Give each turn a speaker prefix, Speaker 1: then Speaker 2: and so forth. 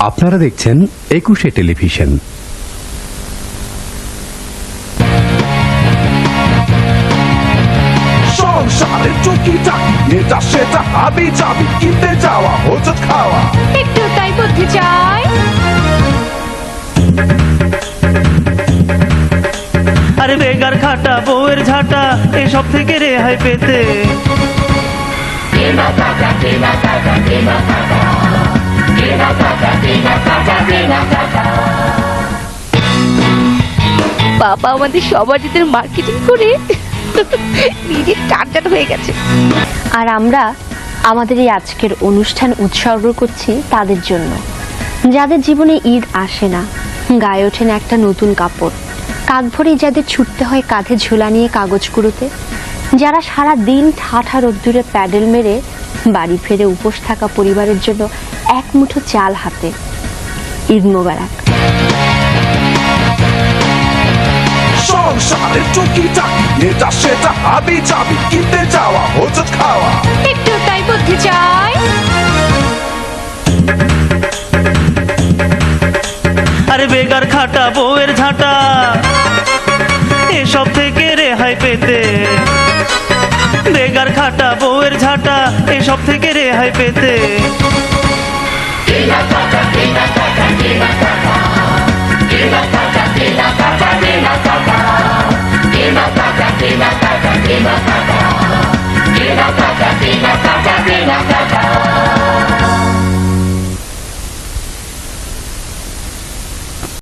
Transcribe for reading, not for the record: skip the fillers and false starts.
Speaker 1: আপনারা দেখছেন ২১শে টেলিভিশন।
Speaker 2: সংসারের চুকিটাকি এটা সেটা হাবি যাবি কিনতে যাওয়া হোঁচট খাওয়া
Speaker 3: একটু তাই বুদ্ধি চাই।
Speaker 4: আরে বেগার খাটা বউয়ের ঝাঁটা এসব থেকে রেহাই পেতে
Speaker 3: বাবা আমাদের সমাজের মার্কেটিং করে নিজে টানটান হয়ে গেছে।
Speaker 5: আর আমরা আমাদের এই আজকের অনুষ্ঠান উৎসর্গ করছি তাদের জন্য, যাদের জীবনে ঈদ আসে না, গায়ে ওঠে না একটা নতুন কাপড়, কাঁধ ভরেই যাদের ছুটতে হয় কাঁধে ঝোলা নিয়ে কাগজ কুড়োতে, যারা সারা দিন ঠাঠা রোদ্দুরে প্যাডেল মেরে বাড়ি ফিরে উপোস থাকা পরিবারের জন্য এক মুঠো চাল হাতে। ঈদ মোবারক।
Speaker 2: সংসারের চুকিটাকি এটা সেটা হাবি যাবি কিনতে যাওয়া হোঁচট খাওয়া
Speaker 3: একটু তাই বুদ্ধি চাই।
Speaker 4: আরে বেগার খাটা বউয়ের ঝাঁটা এসব থেকে রেহাই পেতে বেগার খাটা বউয়ের ঝাঁটা এসব থেকে রেহাই পেতে
Speaker 6: Keep